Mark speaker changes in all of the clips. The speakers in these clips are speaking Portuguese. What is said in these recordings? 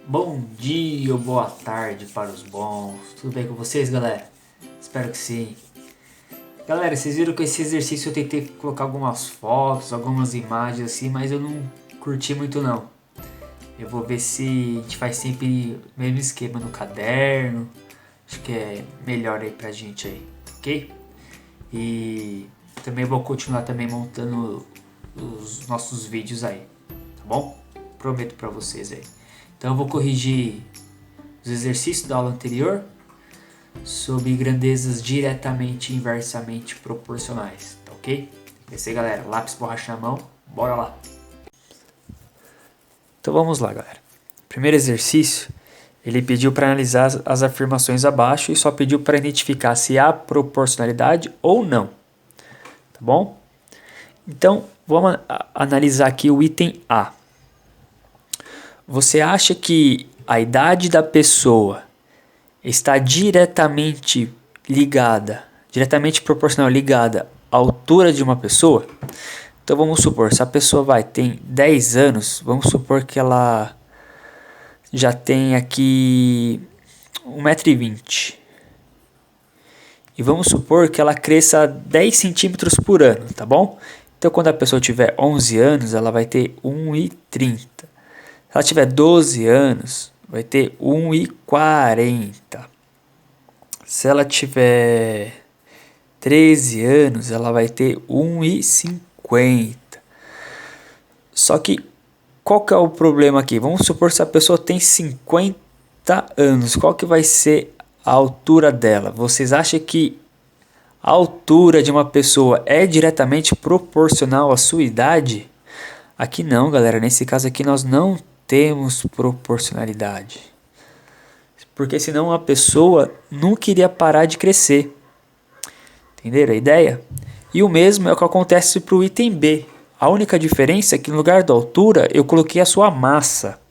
Speaker 1: Bom dia ou boa tarde para os bons. Tudo bem com vocês, galera? Espero que sim. Galera, vocês viram que esse exercício eu tentei colocar algumas fotos, algumas imagens assim, mas eu não curti muito não. Eu vou ver se a gente faz sempre o mesmo esquema no caderno. Acho que é melhor aí pra gente aí, ok? E também vou continuar também montando os nossos vídeos aí, tá bom? Prometo pra vocês aí. Então eu vou corrigir os exercícios da aula anterior sobre grandezas diretamente e inversamente proporcionais, tá ok? É isso aí, galera. Lápis, borracha na mão, bora lá. Então vamos lá, galera. Primeiro exercício, ele pediu para analisar as afirmações abaixo e só pediu para identificar se há proporcionalidade ou não, tá bom? Então vamos analisar aqui o item A. Você acha que a idade da pessoa está diretamente proporcional ligada à altura de uma pessoa? Então vamos supor, se a pessoa tem 10 anos, vamos supor que ela já tem aqui 1,20 m. E vamos supor que ela cresça 10 centímetros por ano, tá bom? Então quando a pessoa tiver 11 anos, ela vai ter 1,30 m. Se ela tiver 12 anos, vai ter 1,40 m. Se ela tiver 13 anos, ela vai ter 1,50 m. Só que, qual que é o problema aqui? Vamos supor se a pessoa tem 50 anos. Qual que vai ser a altura dela? Vocês acham que a altura de uma pessoa é diretamente proporcional à sua idade? Aqui não, galera. Nesse caso aqui nós não temos proporcionalidade. Porque senão a pessoa nunca iria parar de crescer. Entenderam a ideia? E o mesmo é o que acontece para o item B. A única diferença é que no lugar da altura eu coloquei a sua massa.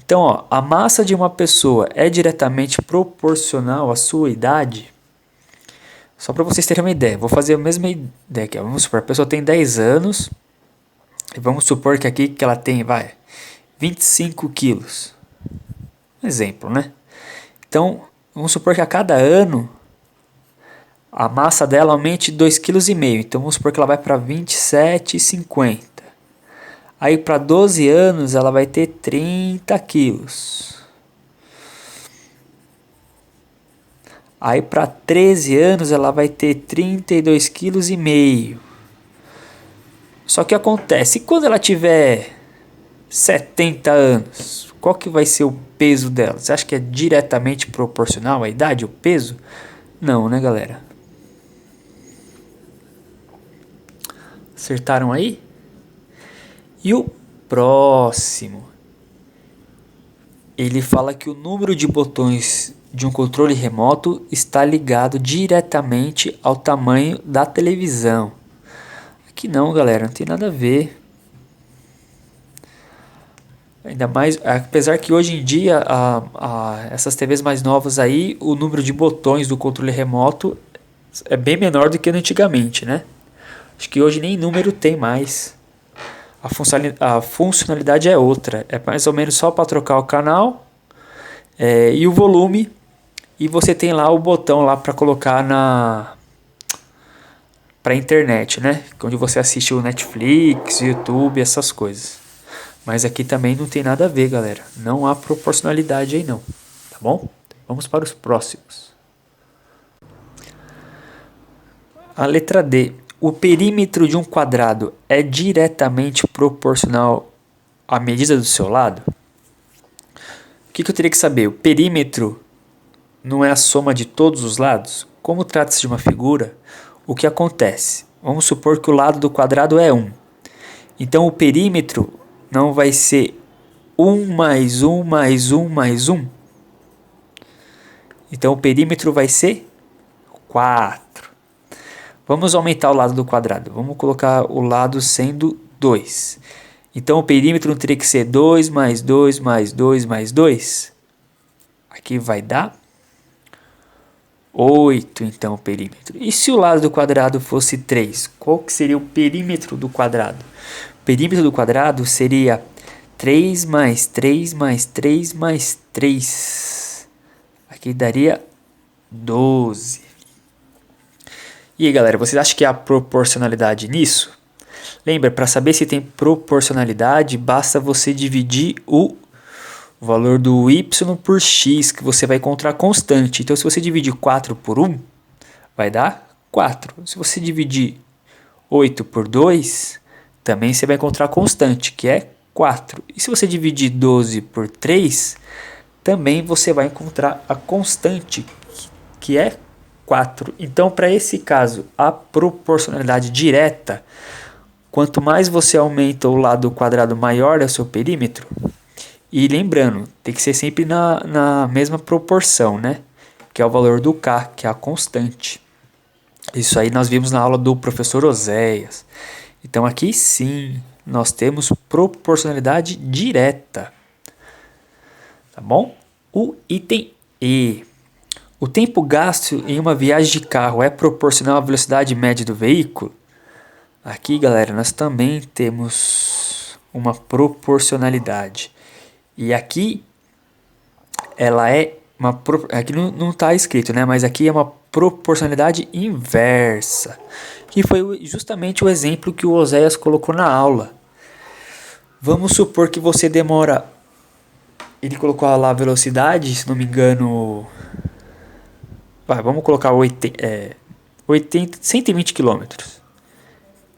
Speaker 1: Então, ó, a massa de uma pessoa é diretamente proporcional à sua idade? Só para vocês terem uma ideia. Vou fazer a mesma ideia aqui. Vamos supor, a pessoa tem 10 anos. E vamos supor que aqui que ela tem, 25 quilos. Exemplo, né? Então, vamos supor que a cada ano a massa dela aumente 2,5 kg. Então, vamos supor que ela vai para 27,50. Aí, para 12 anos, ela vai ter 30 quilos. Aí, para 13 anos, ela vai ter 32,5 kg. Só que acontece, quando ela tiver 70 anos, qual que vai ser o peso dela? Você acha que é diretamente proporcional à idade, o peso? Não, né, galera? Acertaram aí? E o próximo? Ele fala que o número de botões de um controle remoto está ligado diretamente ao tamanho da televisão. Aqui não, galera, não tem nada a ver. Ainda mais, apesar que hoje em dia, essas TVs mais novas aí, o número de botões do controle remoto é bem menor do que antigamente, né? Acho que hoje nem número tem mais. A funcionalidade é outra. É mais ou menos só para trocar o canal e o volume. E você tem lá o botão lá para colocar para internet, né? Onde você assiste o Netflix, YouTube, essas coisas. Mas aqui também não tem nada a ver, galera. Não há proporcionalidade aí não, tá bom? Vamos para os próximos. A letra D. O perímetro de um quadrado é diretamente proporcional à medida do seu lado? O que eu teria que saber? O perímetro não é a soma de todos os lados? Como trata-se de uma figura, o que acontece? Vamos supor que o lado do quadrado é 1. Então o perímetro não vai ser 1 mais 1 mais 1 mais 1. Então o perímetro vai ser 4. Vamos aumentar o lado do quadrado. Vamos colocar o lado sendo 2. Então o perímetro não teria que ser 2 mais 2 mais 2 mais 2. Aqui vai dar 8, então, o perímetro. E se o lado do quadrado fosse 3? Qual que seria o perímetro do quadrado? O perímetro do quadrado seria 3 mais 3 mais 3 mais 3. Aqui daria 12. E aí, galera, vocês acham que há proporcionalidade nisso? Lembra, para saber se tem proporcionalidade, basta você dividir o valor do y por x, que você vai encontrar constante. Então, se você dividir 4 por 1, vai dar 4. Se você dividir 8 por 2, também você vai encontrar constante, que é 4. E se você dividir 12 por 3, também você vai encontrar a constante, que é 4. Então, para esse caso, a proporcionalidade direta, quanto mais você aumenta o lado quadrado, maior é o seu perímetro. E lembrando, tem que ser sempre na mesma proporção, né? Que é o valor do K, que é a constante. Isso aí nós vimos na aula do professor Oséias. Então aqui sim, nós temos proporcionalidade direta. Tá bom? O item E. O tempo gasto em uma viagem de carro é proporcional à velocidade média do veículo? Aqui, galera, nós também temos uma proporcionalidade. E aqui, ela é uma... Aqui não está escrito, né? Mas aqui é uma proporcionalidade inversa. Que foi justamente o exemplo que o Oséias colocou na aula. Vamos supor que você demora... Ele colocou lá a velocidade, se não me engano... vamos colocar 120 km.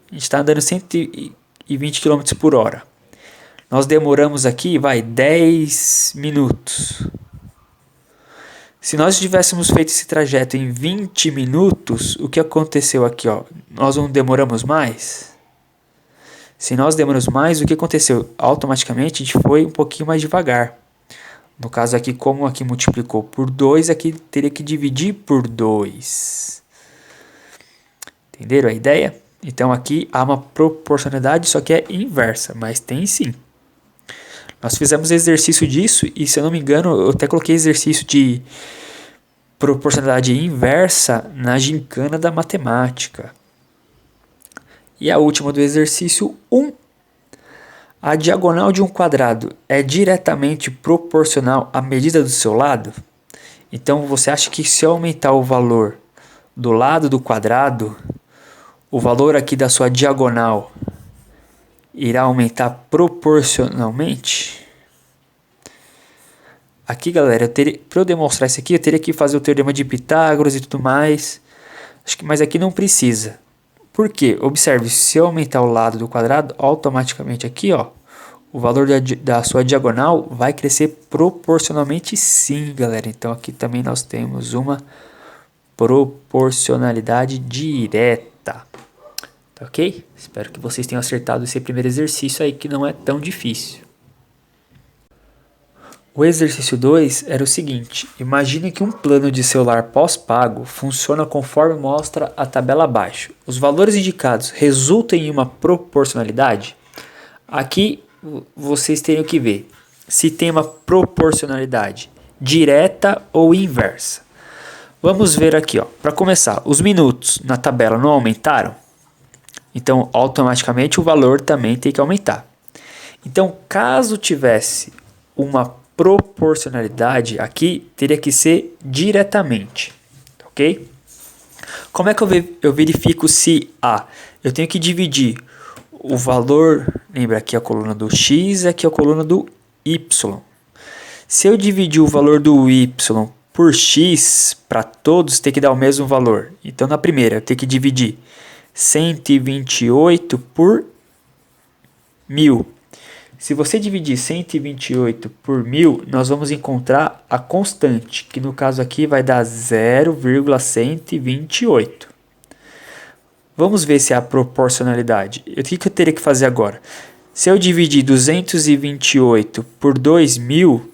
Speaker 1: A gente está andando 120 km por hora. Nós demoramos aqui, 10 minutos. Se nós tivéssemos feito esse trajeto em 20 minutos, o que aconteceu aqui? Ó? Nós não demoramos mais? Se nós demoramos mais, o que aconteceu? Automaticamente a gente foi um pouquinho mais devagar. No caso aqui, como aqui multiplicou por 2, aqui teria que dividir por 2. Entenderam a ideia? Então aqui há uma proporcionalidade, só que é inversa, mas tem sim. Nós fizemos exercício disso e, se eu não me engano, eu até coloquei exercício de proporcionalidade inversa na gincana da matemática. E a última do exercício 1. A diagonal de um quadrado é diretamente proporcional à medida do seu lado? Então, você acha que se eu aumentar o valor do lado do quadrado, o valor aqui da sua diagonal irá aumentar proporcionalmente? Aqui, galera, para eu demonstrar isso aqui, eu teria que fazer o teorema de Pitágoras e tudo mais. Mas aqui não precisa. Por quê? Observe, se eu aumentar o lado do quadrado, automaticamente aqui, ó, o valor da sua diagonal vai crescer proporcionalmente sim, galera. Então aqui também nós temos uma proporcionalidade direta. Tá ok? Espero que vocês tenham acertado esse primeiro exercício aí, que não é tão difícil. O exercício 2 era o seguinte: imagine que um plano de celular pós-pago funciona conforme mostra a tabela abaixo. Os valores indicados resultam em uma proporcionalidade? Aqui vocês teriam que ver se tem uma proporcionalidade direta ou inversa. Vamos ver aqui, ó. Para começar, os minutos na tabela não aumentaram? Então, automaticamente o valor também tem que aumentar. Então, caso tivesse uma proporcionalidade aqui, teria que ser diretamente, ok? Como é que eu verifico se eu tenho que dividir o valor, lembra aqui a coluna do x, aqui a coluna do y. Se eu dividir o valor do y por x, para todos tem que dar o mesmo valor. Então, na primeira, eu tenho que dividir 128 por 1000. Se você dividir 128 por 1000, nós vamos encontrar a constante, que no caso aqui vai dar 0,128. Vamos ver se há proporcionalidade. O que eu teria que fazer agora? Se eu dividir 228 por 2000,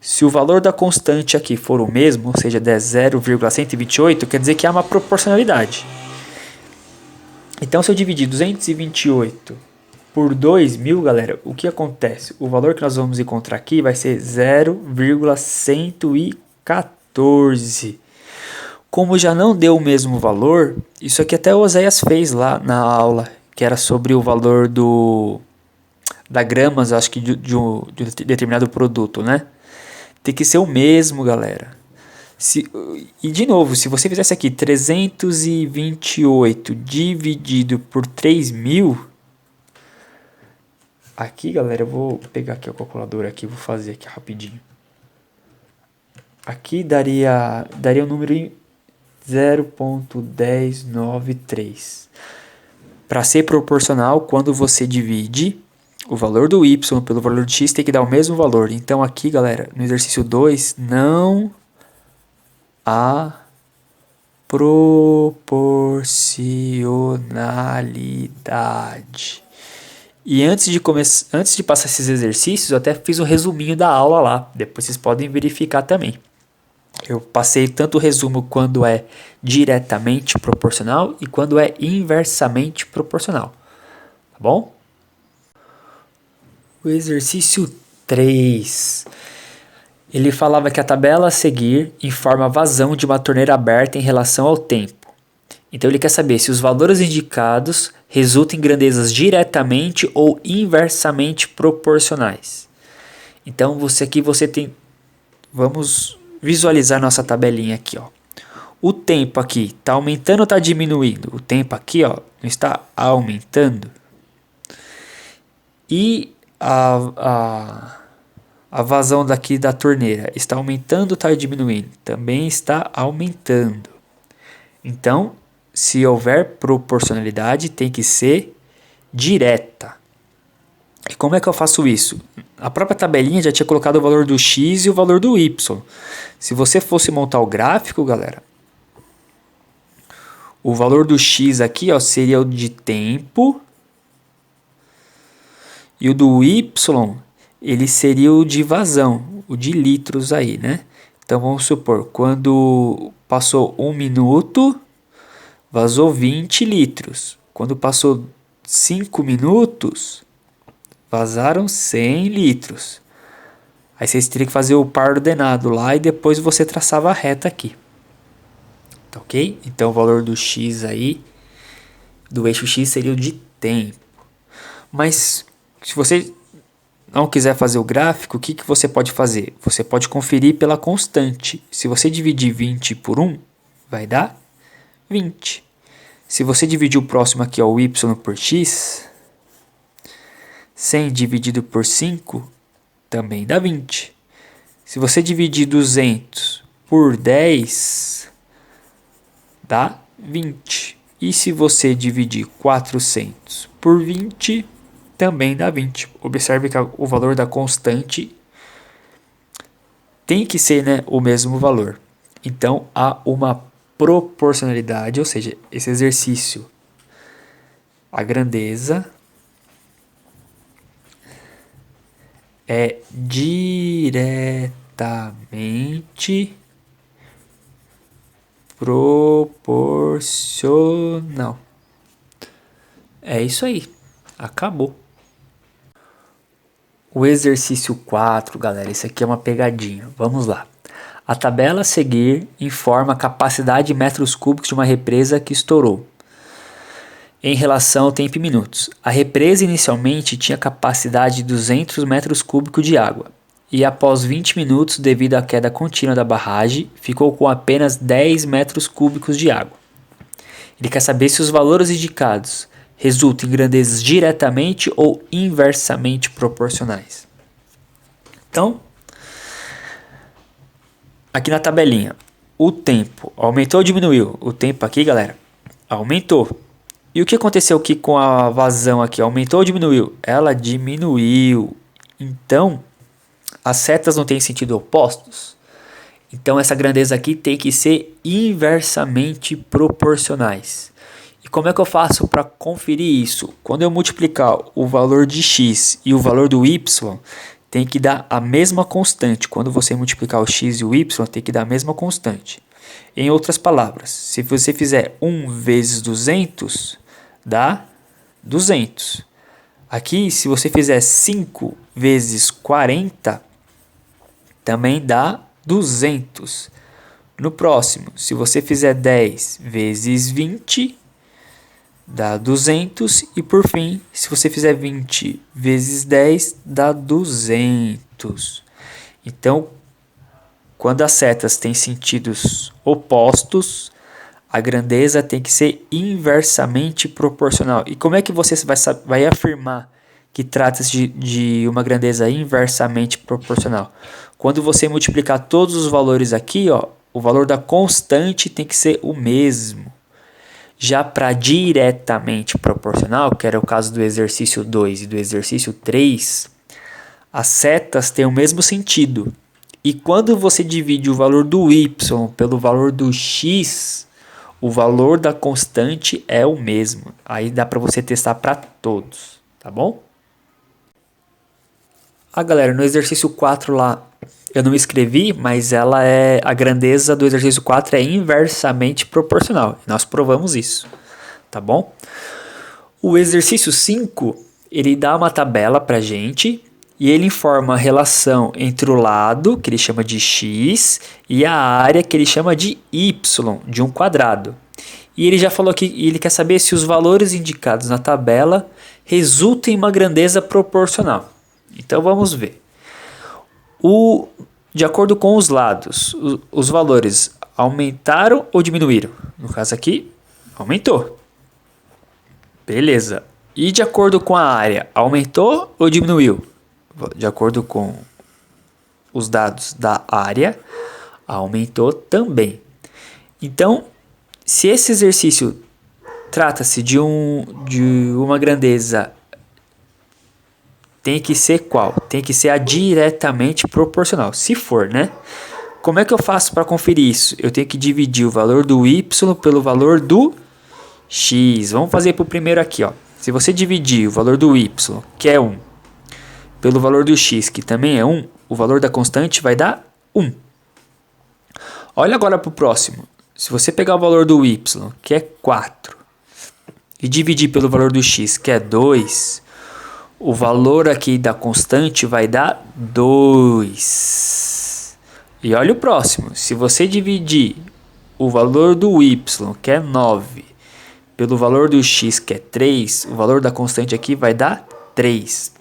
Speaker 1: se o valor da constante aqui for o mesmo, ou seja, der 0,128, quer dizer que há uma proporcionalidade. Então, se eu dividir 228 por 2000, galera, o que acontece? O valor que nós vamos encontrar aqui vai ser 0,114. Como já não deu o mesmo valor, isso aqui até o Oséias fez lá na aula, que era sobre o valor da gramas, acho que de um determinado produto, né? Tem que ser o mesmo, galera. E de novo, se você fizesse aqui 328 dividido por 3.000, aqui, galera, eu vou pegar aqui a calculadora aqui, vou fazer aqui rapidinho. Aqui daria o número em 0,1093. Para ser proporcional, quando você divide o valor do y pelo valor de x, tem que dar o mesmo valor. Então aqui, galera, no exercício 2, não há proporcionalidade. E antes de passar esses exercícios, eu até fiz um resuminho da aula lá. Depois vocês podem verificar também. Eu passei tanto o resumo quando é diretamente proporcional e quando é inversamente proporcional. Tá bom? O exercício 3. Ele falava que a tabela a seguir informa a vazão de uma torneira aberta em relação ao tempo. Então ele quer saber se os valores indicados resultam em grandezas diretamente ou inversamente proporcionais. Então você tem... Vamos visualizar nossa tabelinha aqui, ó. O tempo aqui está aumentando ou está diminuindo? O tempo aqui, ó, não está aumentando. E a vazão daqui da torneira está aumentando ou está diminuindo? Também está aumentando. Então, se houver proporcionalidade, tem que ser direta. E como é que eu faço isso? A própria tabelinha já tinha colocado o valor do x e o valor do y. Se você fosse montar o gráfico, galera, o valor do x aqui, ó, seria o de tempo. E o do y, ele seria o de vazão, o de litros aí, né? Então vamos supor, quando passou 1 minuto, vazou 20 litros. Quando passou 5 minutos, vazaram 100 litros. Aí vocês teriam que fazer o par ordenado lá e depois você traçava a reta aqui. Tá ok? Então o valor do x aí, do eixo x, seria o de tempo. Mas se você não quiser fazer o gráfico, o que você pode fazer? Você pode conferir pela constante. Se você dividir 20 por 1, vai dar 20. Se você dividir o próximo aqui, ó, o y por x, 100 dividido por 5 também dá 20. Se você dividir 200 por 10, dá 20. E se você dividir 400 por 20, também dá 20. Observe que o valor da constante tem que ser, né, o mesmo valor. Então, há uma proporcionalidade, ou seja, esse exercício, a grandeza é diretamente proporcional. É isso aí. Acabou. O exercício 4, galera, isso aqui é uma pegadinha. Vamos lá. A tabela a seguir informa a capacidade em metros cúbicos de uma represa que estourou em relação ao tempo em minutos. A represa inicialmente tinha capacidade de 200 metros cúbicos de água e após 20 minutos, devido à queda contínua da barragem, ficou com apenas 10 metros cúbicos de água. Ele quer saber se os valores indicados resultam em grandezas diretamente ou inversamente proporcionais. Então, aqui na tabelinha, o tempo aumentou ou diminuiu? O tempo aqui, galera, aumentou. E o que aconteceu aqui com a vazão aqui? Aumentou ou diminuiu? Ela diminuiu. Então, as setas não têm sentido opostos. Então, essa grandeza aqui tem que ser inversamente proporcionais. E como é que eu faço para conferir isso? Quando eu multiplicar o valor de x e o valor do y, tem que dar a mesma constante. Quando você multiplicar o x e o y, tem que dar a mesma constante. Em outras palavras, se você fizer 1 vezes 200, dá 200. Aqui, se você fizer 5 vezes 40, também dá 200. No próximo, se você fizer 10 vezes 20, dá 200. E por fim, se você fizer 20 vezes 10, dá 200. Então, quando as setas têm sentidos opostos, a grandeza tem que ser inversamente proporcional. E como é que você vai afirmar que trata-se de uma grandeza inversamente proporcional? Quando você multiplicar todos os valores aqui, ó, o valor da constante tem que ser o mesmo. Já para diretamente proporcional, que era o caso do exercício 2 e do exercício 3, as setas têm o mesmo sentido. E quando você divide o valor do y pelo valor do x, o valor da constante é o mesmo. Aí dá para você testar para todos, tá bom? Galera, no exercício 4 lá, eu não escrevi, mas a grandeza do exercício 4 é inversamente proporcional. Nós provamos isso, tá bom? O exercício 5, ele dá uma tabela pra gente e ele informa a relação entre o lado, que ele chama de x, e a área, que ele chama de y, de um quadrado. E ele já falou que ele quer saber se os valores indicados na tabela resultam em uma grandeza proporcional. Então vamos ver. De acordo com os lados, os valores aumentaram ou diminuíram? No caso aqui, aumentou. Beleza. E de acordo com a área, aumentou ou diminuiu? De acordo com os dados da área, aumentou também. Então, se esse exercício trata-se de uma grandeza, tem que ser qual? Tem que ser a diretamente proporcional. Se for, né? Como é que eu faço para conferir isso? Eu tenho que dividir o valor do y pelo valor do x. Vamos fazer para o primeiro aqui, ó. Se você dividir o valor do y, que é 1, pelo valor do x, que também é 1, o valor da constante vai dar 1. Olha agora para o próximo. Se você pegar o valor do y, que é 4, e dividir pelo valor do x, que é 2, o valor aqui da constante vai dar 2. E olha o próximo. Se você dividir o valor do y, que é 9, pelo valor do x, que é 3, o valor da constante aqui vai dar 3.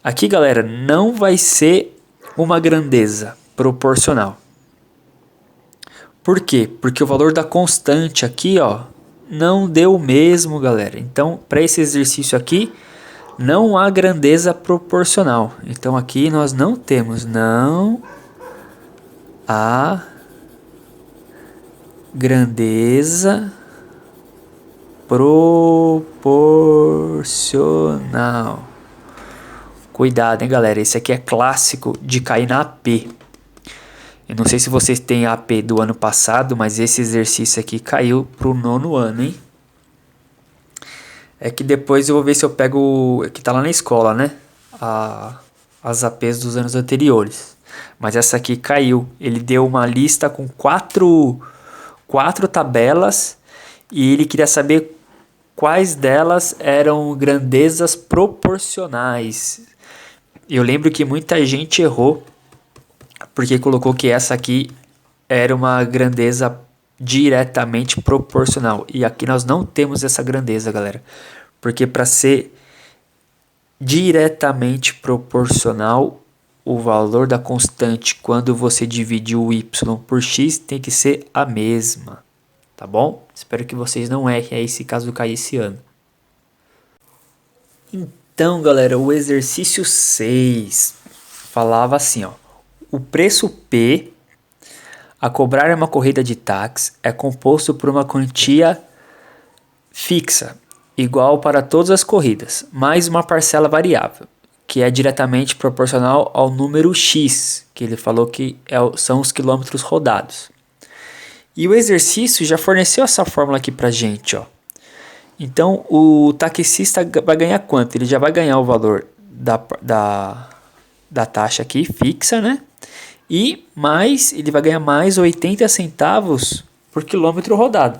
Speaker 1: Aqui, galera, não vai ser uma grandeza proporcional. Por quê? Porque o valor da constante aqui, ó, não deu o mesmo, galera. Então, para esse exercício aqui, não há grandeza proporcional. Então, aqui nós não temos, não há grandeza proporcional. Cuidado, hein, galera. Esse aqui é clássico de cair na AP. Eu não sei se vocês têm a AP do ano passado, mas esse exercício aqui caiu para o 9º ano, hein? É que depois eu vou ver se eu pego... que tá lá na escola, né? As APs dos anos anteriores. Mas essa aqui caiu. Ele deu uma lista com quatro tabelas e ele queria saber quais delas eram grandezas proporcionais. Eu lembro que muita gente errou porque colocou que essa aqui era uma grandeza diretamente proporcional. E aqui nós não temos essa grandeza, galera. Porque para ser diretamente proporcional, o valor da constante quando você divide o y por x tem que ser a mesma. Tá bom? Espero que vocês não errem aí se caso cair esse ano. Então, galera, o exercício 6 falava assim, ó. O preço P a cobrar em uma corrida de táxi é composto por uma quantia fixa, igual para todas as corridas, mais uma parcela variável, que é diretamente proporcional ao número X, que ele falou que são os quilômetros rodados. E o exercício já forneceu essa fórmula aqui pra gente, ó. Então, o taxista vai ganhar quanto? Ele já vai ganhar o valor da taxa aqui, fixa, né? E mais, ele vai ganhar mais 80 centavos por quilômetro rodado.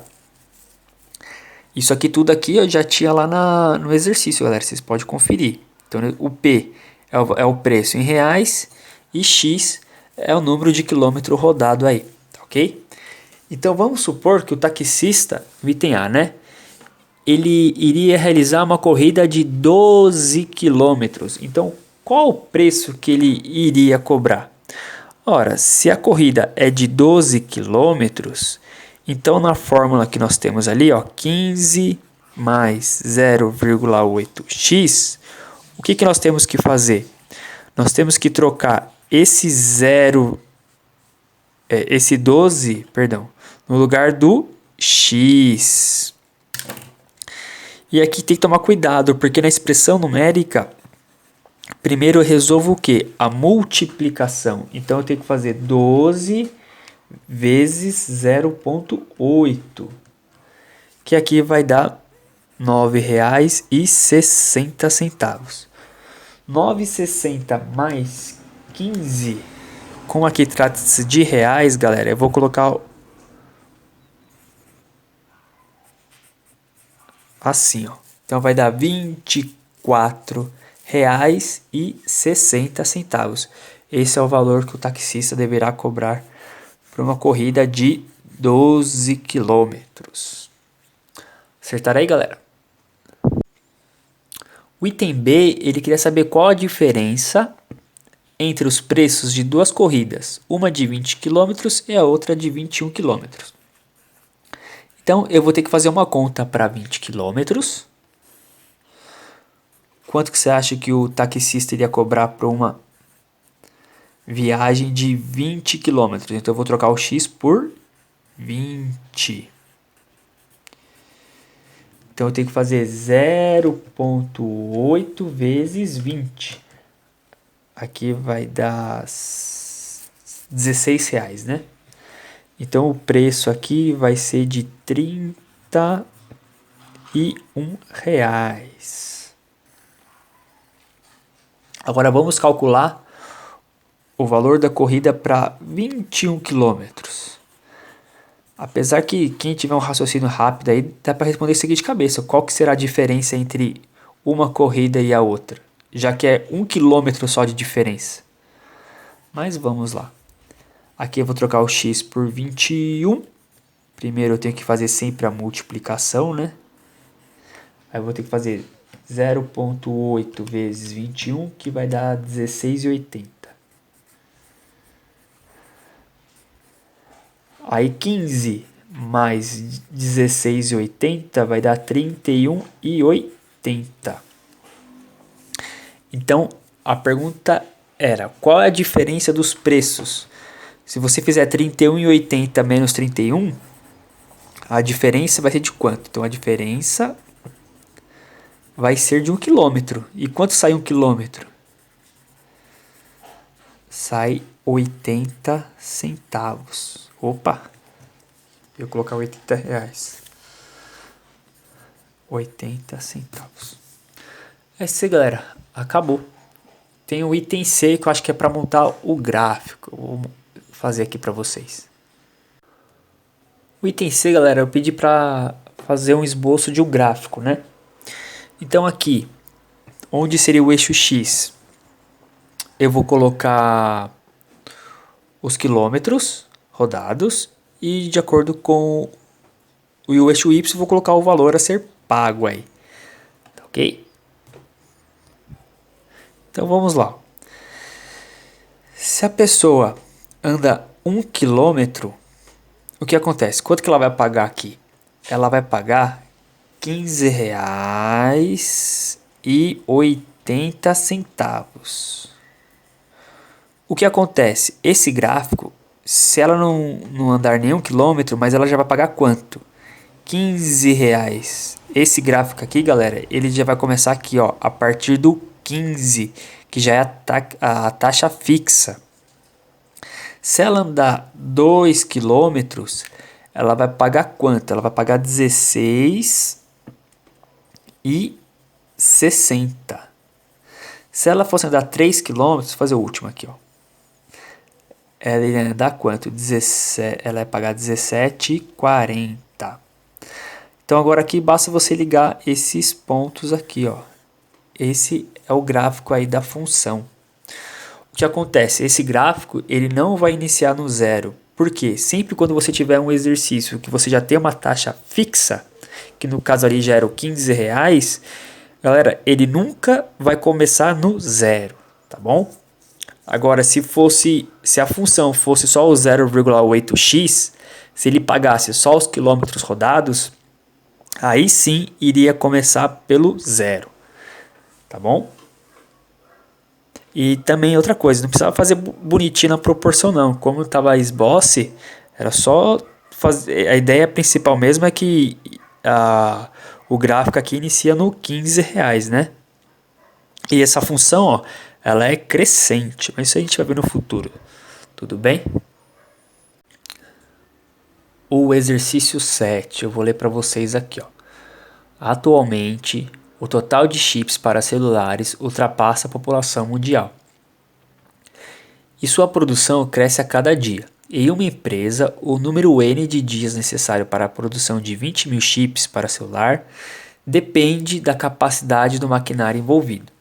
Speaker 1: Isso aqui tudo aqui eu já tinha lá no exercício, galera. Vocês podem conferir. Então, o P é o preço em reais e X é o número de quilômetro rodado aí, ok? Então, vamos supor que o taxista, item A, né? ele iria realizar uma corrida de 12 quilômetros. Então, qual o preço que ele iria cobrar? Ora, se a corrida é de 12 quilômetros, então na fórmula que nós temos ali, ó, 15 mais 0,8x, o que nós temos que fazer? Nós temos que trocar esse esse 12, perdão, no lugar do x. E aqui tem que tomar cuidado, porque na expressão numérica, primeiro eu resolvo o quê? A multiplicação. Então eu tenho que fazer 12 vezes 0,8, que aqui vai dar R$ 9,60. 9,60 mais 15, como aqui trata-se de reais, galera, eu vou colocar assim, ó. Então vai dar R$ 24,60. Esse é o valor que o taxista deverá cobrar para uma corrida de 12 quilômetros. Acertaram aí, galera? O item B, ele queria saber qual a diferença entre os preços de duas corridas, uma de 20 quilômetros e a outra de 21 quilômetros. Então, eu vou ter que fazer uma conta para 20 quilômetros. Quanto que você acha que o taxista iria cobrar para uma viagem de 20 quilômetros? Então, eu vou trocar o x por 20. Então, eu tenho que fazer 0,8 vezes 20. Aqui vai dar R$16, né? Então, o preço aqui vai ser de R$31. Agora, vamos calcular o valor da corrida para 21 quilômetros. Apesar que quem tiver um raciocínio rápido aí, dá para responder isso aqui de cabeça. Qual que será a diferença entre uma corrida e a outra? Já que é 1 quilômetro só de diferença. Mas vamos lá. Aqui eu vou trocar o x por 21. Primeiro eu tenho que fazer sempre a multiplicação, né? Aí eu vou ter que fazer 0,8 vezes 21, que vai dar 16,80. Aí 15 mais 16,80 vai dar 31,80. Então, a pergunta era, qual é a diferença dos preços? Se você fizer 31,80 menos 31, a diferença vai ser de quanto? Então, a diferença vai ser de 1 quilômetro. E quanto sai 1 quilômetro? Sai 80 centavos. Opa! Eu vou colocar R$80. 80 centavos. É isso aí, galera. Acabou. Tem o item C que eu acho que é para montar o gráfico. Vou fazer aqui para vocês. O item C, galera, eu pedi para fazer um esboço de um gráfico, né? Então aqui, onde seria o eixo X, eu vou colocar os quilômetros rodados e de acordo com o eixo Y, vou colocar o valor a ser pago aí. Tá ok? Então vamos lá. Se a pessoa anda 1 quilômetro, o que acontece? Quanto que ela vai pagar aqui? Ela vai pagar R$15,80. O que acontece? Esse gráfico, se ela não andar nenhum quilômetro, mas ela já vai pagar quanto? R$15. Esse gráfico aqui, galera, ele já vai começar aqui, ó, a partir do 15, que já é a taxa fixa. Se ela andar 2 quilômetros, ela vai pagar quanto? Ela vai pagar R$16,60. Se ela fosse andar 3 quilômetros, vou fazer o último aqui, ó. Ela ia dar quanto? 17, ela vai pagar R$17,40. Então agora aqui basta você ligar esses pontos aqui, ó. Esse é o gráfico aí da função. O que acontece? Esse gráfico ele não vai iniciar no zero. Por quê? Sempre quando você tiver um exercício que você já tem uma taxa fixa, que no caso ali já eram R$ 15, galera, ele nunca vai começar no zero, tá bom? Agora, se a função fosse só o 0,8x, se ele pagasse só os quilômetros rodados, aí sim iria começar pelo zero, tá bom? E também outra coisa, não precisava fazer bonitinho na proporção não, como estava a esboce, era só fazer, a ideia principal mesmo é que o gráfico aqui inicia no R$ 15, né? E essa função, ó, ela é crescente, mas isso a gente vai ver no futuro, tudo bem? O exercício 7, eu vou ler para vocês aqui, ó. Atualmente, o total de chips para celulares ultrapassa a população mundial. E sua produção cresce a cada dia. Em uma empresa, o número N de dias necessário para a produção de 20 mil chips para celular depende da capacidade do maquinário envolvido.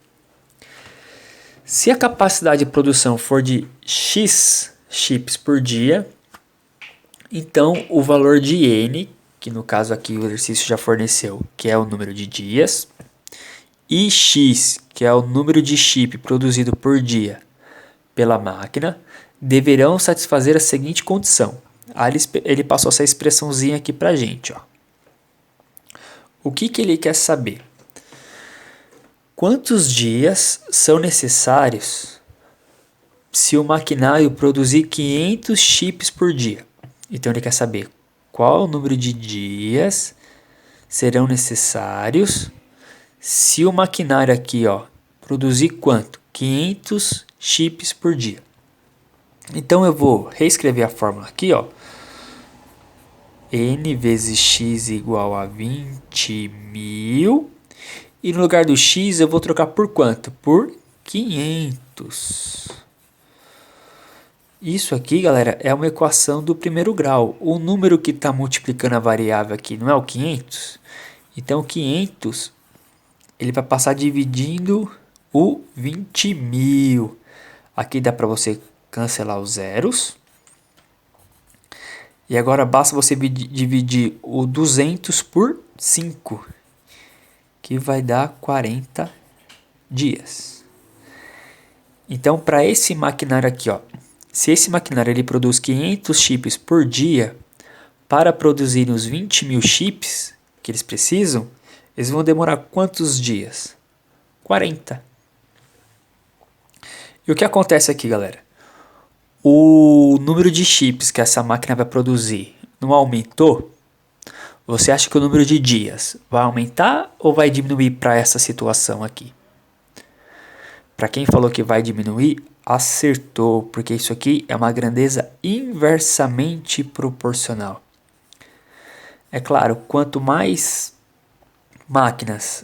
Speaker 1: Se a capacidade de produção for de X chips por dia, então o valor de N, que no caso aqui o exercício já forneceu, que é o número de dias, e X, que é o número de chip produzido por dia pela máquina, deverão satisfazer a seguinte condição. Aí ele passou essa expressãozinha aqui pra gente, ó. O que ele quer saber? Quantos dias são necessários se o maquinário produzir 500 chips por dia? Então ele quer saber qual o número de dias serão necessários se o maquinário aqui, ó, produzir quanto? 500 chips por dia. Então eu vou reescrever a fórmula aqui, ó. N vezes x igual a 20 mil. E no lugar do x eu vou trocar por quanto? Por 500. Isso aqui, galera, é uma equação do primeiro grau. O número que está multiplicando a variável aqui não é o 500? Então o 500 ele vai passar dividindo o 20 mil. Aqui dá para você cancelar os zeros. E agora basta você dividir o 200 por 5, que vai dar 40 dias. Então, para esse maquinário aqui, ó, se esse maquinário ele produz 500 chips por dia, para produzir os 20 mil chips que eles precisam, eles vão demorar quantos dias? 40. E o que acontece aqui, galera? O número de chips que essa máquina vai produzir não aumentou? Você acha que o número de dias vai aumentar ou vai diminuir para essa situação aqui? Para quem falou que vai diminuir, acertou, porque isso aqui é uma grandeza inversamente proporcional. É claro, quanto mais máquinas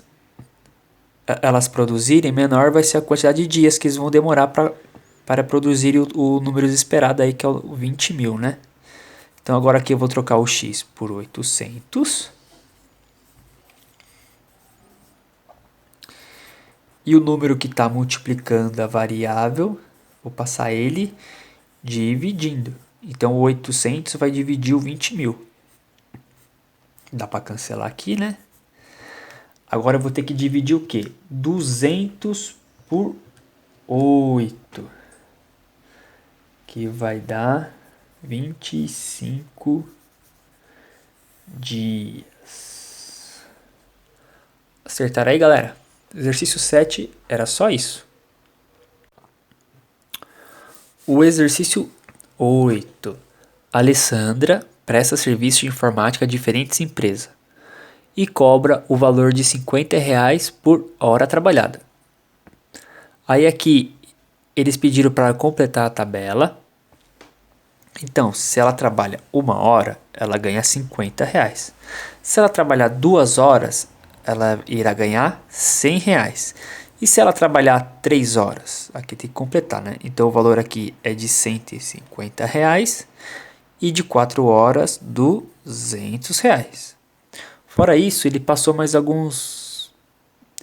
Speaker 1: elas produzirem, menor vai ser a quantidade de dias que eles vão demorar para produzir o número esperado aí, que é o 20 mil, né? Então agora aqui eu vou trocar o x por 800. E o número que está multiplicando a variável, vou passar ele dividindo. Então o 800 vai dividir o 20 mil. Dá para cancelar aqui, né? Agora eu vou ter que dividir o quê? 200 por 8. Que vai dar 25 dias. Acertaram aí, galera? Exercício 7 era só isso. O exercício 8. Alessandra presta serviço de informática a diferentes empresas e cobra o valor de R$ 50 por hora trabalhada. Aí aqui eles pediram para completar a tabela. Então, se ela trabalha 1 hora, ela ganha R$ 50. Se ela trabalhar 2 horas, ela irá ganhar R$ 100. E se ela trabalhar 3 horas? Aqui tem que completar, né? Então o valor aqui é de R$ 150 e de 4 horas R$ 200. Fora isso, ele passou mais alguns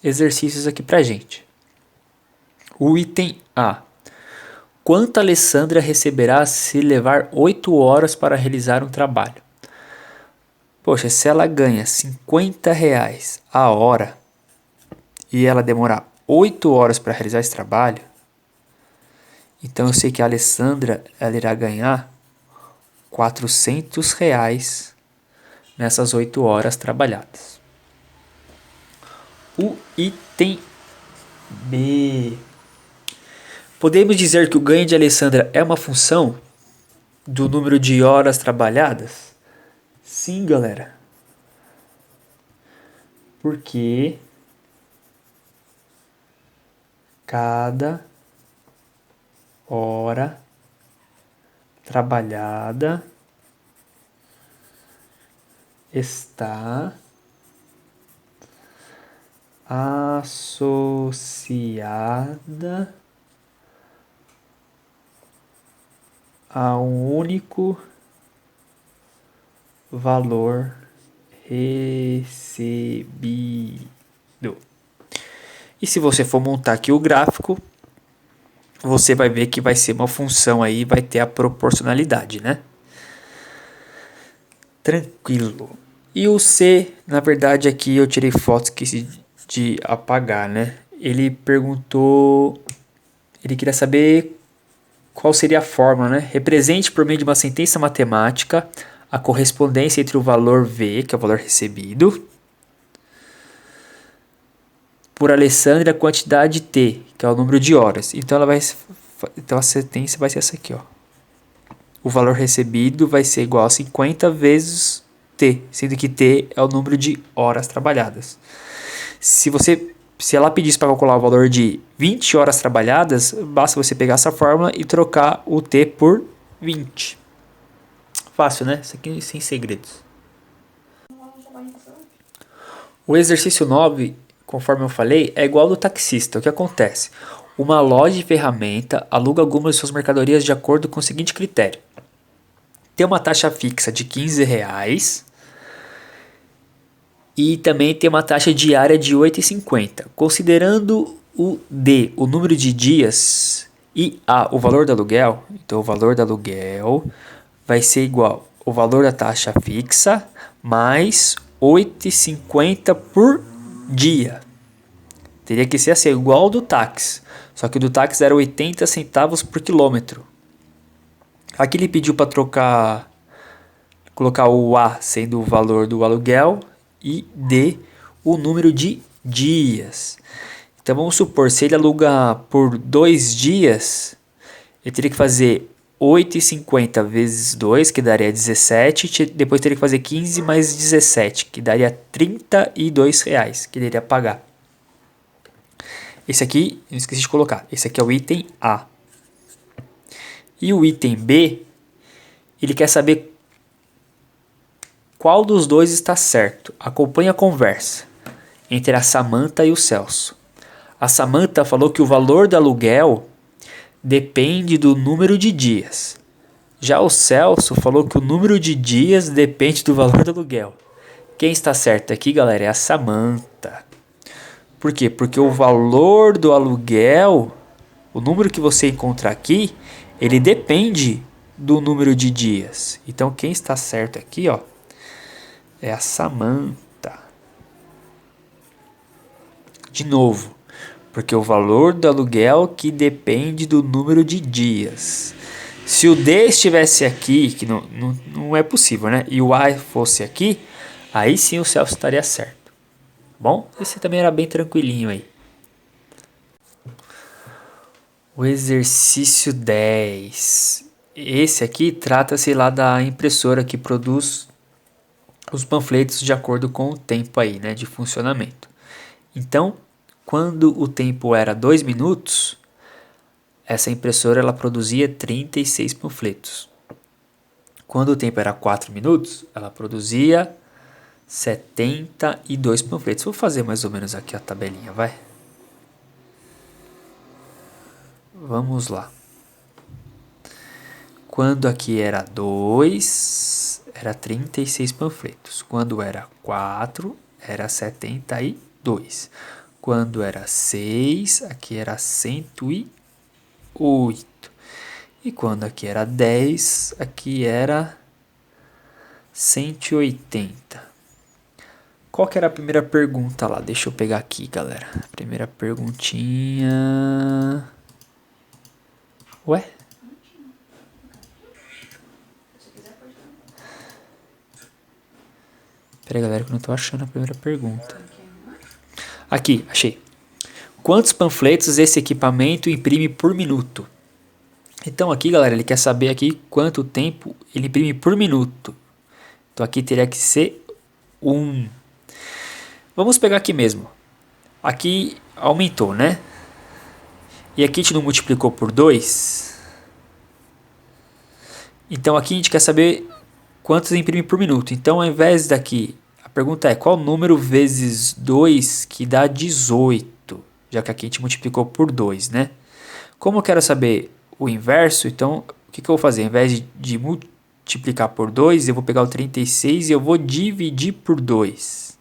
Speaker 1: exercícios aqui pra gente. O item A. Quanto a Alessandra receberá se levar 8 horas para realizar um trabalho? Poxa, se ela ganha R$ 50 a hora e ela demorar 8 horas para realizar esse trabalho, então eu sei que a Alessandra ela irá ganhar R$ 400 nessas 8 horas trabalhadas. O item B. Podemos dizer que o ganho de Alessandra é uma função do número de horas trabalhadas? Sim, galera. Porque cada hora trabalhada está associada a um único valor recebido. E se você for montar aqui o gráfico, você vai ver que vai ser uma função aí, vai ter a proporcionalidade, né? Tranquilo. E o C, na verdade aqui eu tirei fotos que esqueci de apagar, né? Ele perguntou, ele queria saber qual seria a fórmula, né? Represente por meio de uma sentença matemática a correspondência entre o valor V, que é o valor recebido, por Alessandra a quantidade T, que é o número de horas. Então a sentença vai ser essa aqui, ó. O valor recebido vai ser igual a 50 vezes T, sendo que T é o número de horas trabalhadas. Se ela pedisse para calcular o valor de 20 horas trabalhadas, basta você pegar essa fórmula e trocar o T por 20. Fácil, né? Isso aqui sem segredos. O exercício 9, conforme eu falei, é igual ao do taxista. O que acontece? Uma loja de ferramenta aluga algumas de suas mercadorias de acordo com o seguinte critério. Tem uma taxa fixa de R$ 15 e também tem uma taxa diária de R$ 8,50. Considerando o D, o número de dias, e A, o valor do aluguel, então o valor do aluguel vai ser igual ao valor da taxa fixa mais R$ 8,50 por dia. Teria que ser assim, igual ao do táxi. Só que o do táxi era 80 centavos por quilômetro. Aqui ele pediu para colocar o A sendo o valor do aluguel e D o número de dias. Então vamos supor, se ele aluga por 2 dias, ele teria que fazer 8,50 vezes 2, que daria 17, depois teria que fazer 15 mais 17, que daria R$ 32 que ele iria pagar. Esse aqui, eu esqueci de colocar, esse aqui é o item A. E o item B, ele quer saber qual dos dois está certo. Acompanhe a conversa entre a Samantha e o Celso. A Samantha falou que o valor do aluguel depende do número de dias. Já o Celso falou que o número de dias depende do valor do aluguel. Quem está certo aqui, galera, é a Samantha. Por quê? Porque o valor do aluguel, o número que você encontra aqui, ele depende do número de dias. Então quem está certo aqui, ó, é a Samantha. De novo, porque o valor do aluguel que depende do número de dias. Se o D estivesse aqui, que não é possível, né? E o A fosse aqui, aí sim o Celso estaria certo. Bom, esse também era bem tranquilinho aí. O exercício 10. Esse aqui trata-se lá da impressora que produz os panfletos de acordo com o tempo aí, né, de funcionamento. Então, quando o tempo era 2 minutos, essa impressora ela produzia 36 panfletos. Quando o tempo era 4 minutos, ela produzia 72 panfletos. Vou fazer mais ou menos aqui a tabelinha, vai? Vamos lá. Quando aqui era 2, era 36 panfletos. Quando era 4, era 72. Quando era 6, aqui era 108. E quando aqui era 10, aqui era 180. Qual que era a primeira pergunta lá? Deixa eu pegar aqui, galera. Primeira perguntinha. Ué? Pera aí, galera, que eu não tô achando a primeira pergunta. Aqui, achei. Quantos panfletos esse equipamento imprime por minuto? Então aqui, galera, ele quer saber aqui quanto tempo ele imprime por minuto. Então aqui teria que ser 1. Vamos pegar aqui mesmo. Aqui aumentou, né? E aqui a gente não multiplicou por 2. Então aqui a gente quer saber quantos imprime por minuto. Então ao invés daqui, a pergunta é qual número vezes 2 que dá 18? Já que aqui a gente multiplicou por 2, né? Como eu quero saber o inverso, então o que eu vou fazer? Ao invés de multiplicar por 2, eu vou pegar o 36 e eu vou dividir por 2.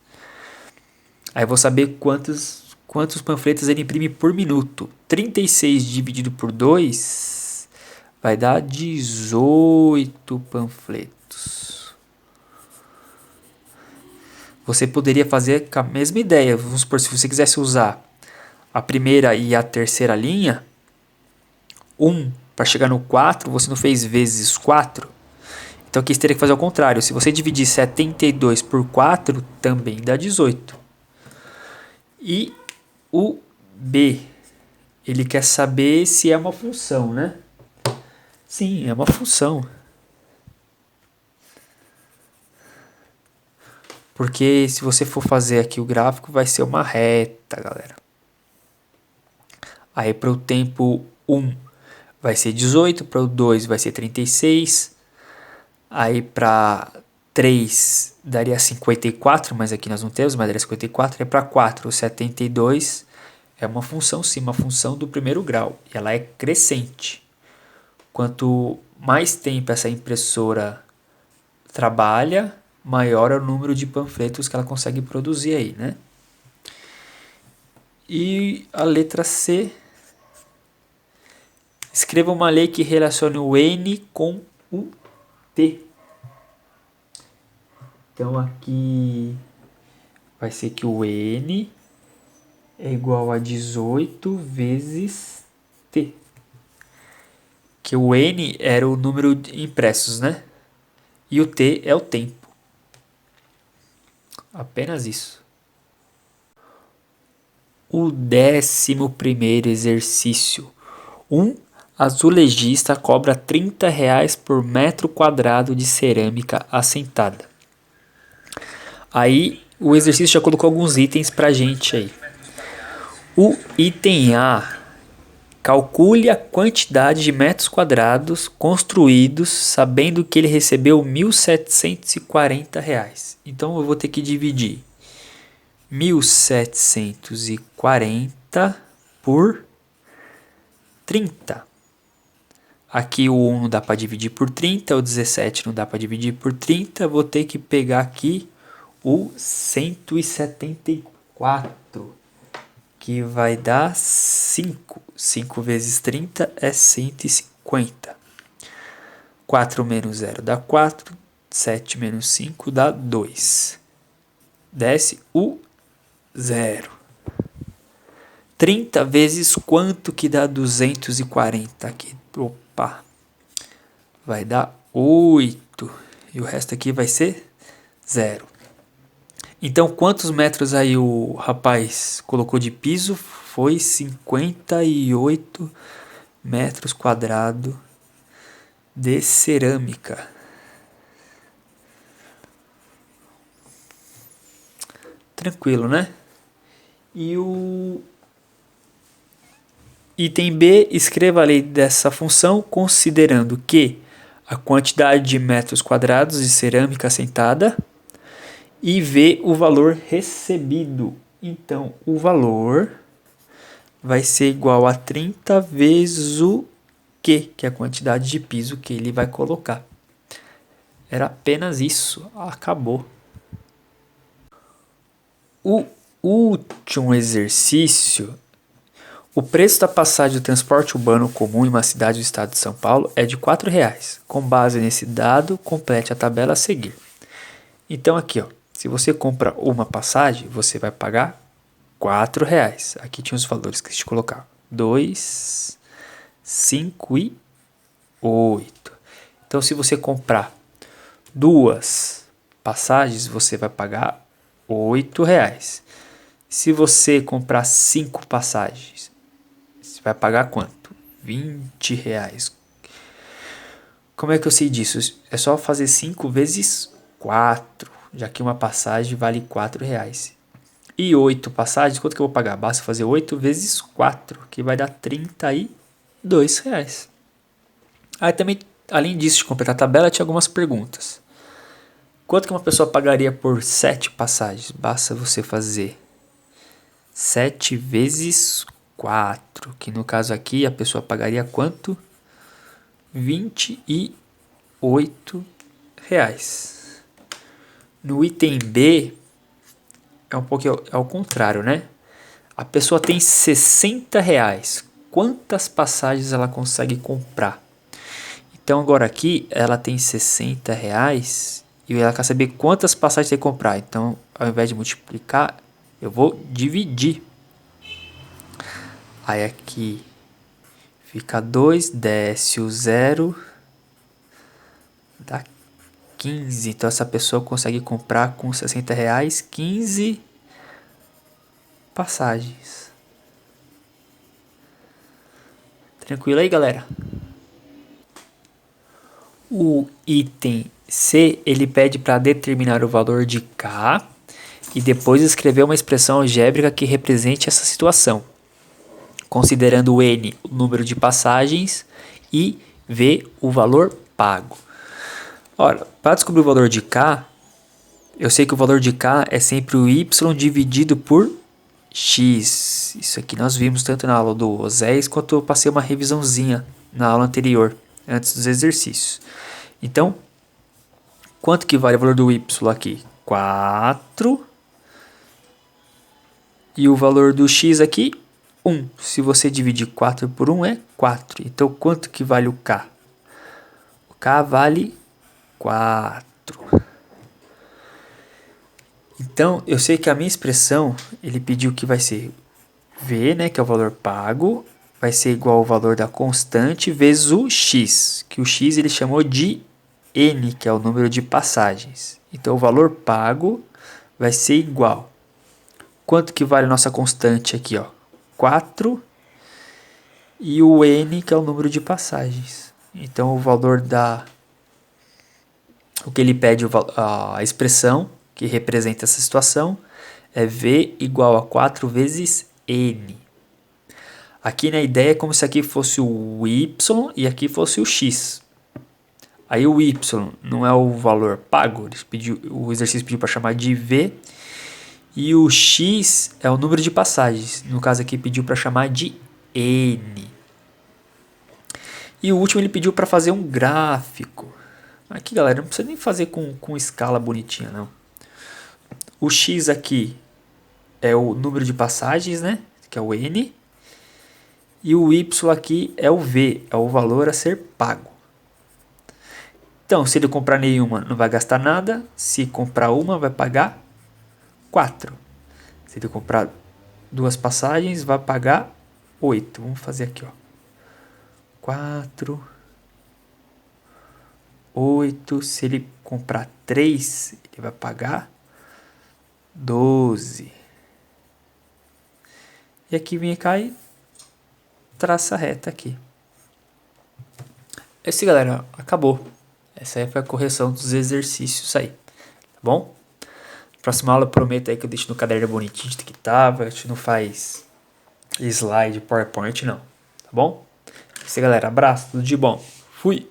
Speaker 1: Aí eu vou saber quantos panfletos ele imprime por minuto. 36 dividido por 2 vai dar 18 panfletos. Você poderia fazer com a mesma ideia. Vamos supor, se você quisesse usar a primeira e a terceira linha, 1 para chegar no 4, você não fez vezes 4. Então aqui você teria que fazer ao contrário. Se você dividir 72 por 4, também dá 18. E o B, ele quer saber se é uma função, né? Sim, é uma função. Porque se você for fazer aqui o gráfico, vai ser uma reta, galera. Aí para o tempo 1 vai ser 18, para o 2 vai ser 36. Aí para 3 daria 54, mas aqui nós não temos, mas daria 54. Aí para 4, 72 é uma função, sim, uma função do primeiro grau. E ela é crescente. Quanto mais tempo essa impressora trabalha, maior é o número de panfletos que ela consegue produzir aí, né? E a letra C. Escreva uma lei que relacione o N com o T. Então aqui vai ser que o N é igual a 18 vezes T. Que o N era o número de impressos, né? E o T é o tempo. Apenas isso. O 11º exercício. Um azulejista cobra R$30 por metro quadrado de cerâmica assentada. Aí o exercício já colocou alguns itens pra gente aí. O item A: calcule a quantidade de metros quadrados construídos sabendo que ele recebeu R$1.740. Então eu vou ter que dividir 1.740 por 30. Aqui o 1 não dá para dividir por 30, o 17 não dá para dividir por 30. Vou ter que pegar aqui o 174, que vai dar 5. 5 vezes 30 é 150. 4 menos 0 dá 4. 7 menos 5 dá 2. Desce o 0. 30 vezes quanto que dá 240 aqui? Opa! Vai dar 8. E o resto aqui vai ser 0. Então, quantos metros aí o rapaz colocou de piso? Foi 58 metros quadrados de cerâmica. Tranquilo, né? E o item B, escreva a lei dessa função considerando que a quantidade de metros quadrados de cerâmica assentada e ver o valor recebido. Então, o valor vai ser igual a 30 vezes o Q, que é a quantidade de piso que ele vai colocar. Era apenas isso. Acabou. O último exercício. O preço da passagem do transporte urbano comum em uma cidade do estado de São Paulo é de R$4. Com base nesse dado, complete a tabela a seguir. Então aqui, ó, se você compra uma passagem, você vai pagar R$ 4. Aqui tinha os valores que a gente colocar. 2, 5 e 8. Então se você comprar duas passagens, você vai pagar R$ 8. Se você comprar 5 passagens, você vai pagar quanto? R$ 20. Como é que eu sei disso? É só fazer 5 vezes 4, já que uma passagem vale R$ 4. E 8 passagens, quanto que eu vou pagar? Basta fazer 8 vezes 4, que vai dar R$ 32. Aí também, além disso, de completar a tabela, tinha algumas perguntas. Quanto que uma pessoa pagaria por 7 passagens? Basta você fazer 7 vezes 4, que no caso aqui a pessoa pagaria quanto? R$ 28. No item B, é um pouco ao contrário, né? A pessoa tem R$ 60. Quantas passagens ela consegue comprar? Então agora aqui ela tem R$ 60 e ela quer saber quantas passagens tem que comprar. Então ao invés de multiplicar, eu vou dividir. Aí aqui fica 2, desce o 0, dá 15. Então essa pessoa consegue comprar com R$ 60 15 passagens. Tranquilo aí, galera? O item C, ele pede para determinar o valor de K e depois escrever uma expressão algébrica que represente essa situação, considerando N o número de passagens e V o valor pago. Ora, para descobrir o valor de K, eu sei que o valor de K é sempre o Y dividido por X. Isso aqui nós vimos tanto na aula do Oséias quanto eu passei uma revisãozinha na aula anterior, antes dos exercícios. Então, quanto que vale o valor do Y aqui? 4. E o valor do X aqui, 1. Se você dividir 4 por 1 é 4. Então, quanto que vale o K? O K vale 4. Então, eu sei que a minha expressão, ele pediu que vai ser V, né, que é o valor pago, vai ser igual ao valor da constante vezes o X, que o X ele chamou de N, que é o número de passagens. Então, o valor pago vai ser igual. Quanto que vale a nossa constante aqui, ó? 4 e o N, que é o número de passagens. Então, o valor o que ele pede, a expressão que representa essa situação é V igual a 4 vezes N. Aqui na ideia é como se aqui fosse o Y e aqui fosse o X. Aí o Y não é o valor pago, o exercício pediu para chamar de V. E o X é o número de passagens. No caso aqui pediu para chamar de N. E o último ele pediu para fazer um gráfico. Aqui, galera, não precisa nem fazer com escala bonitinha, não. O X aqui é o número de passagens, né? Que é o N. E o Y aqui é o V, é o valor a ser pago. Então, se ele comprar nenhuma, não vai gastar nada. Se comprar uma, vai pagar 4. Se ele comprar duas passagens, vai pagar 8. Vamos fazer aqui, ó. 4, 8. Se ele comprar 3, ele vai pagar 12. E aqui vem cá e traça reta aqui. Esse, galera, acabou. Essa aí foi a correção dos exercícios aí, tá bom? Próxima aula eu prometo aí que eu deixo no caderno bonitinho que tava. A gente não faz slide, PowerPoint não, tá bom? É isso aí, galera. Abraço, tudo de bom. Fui!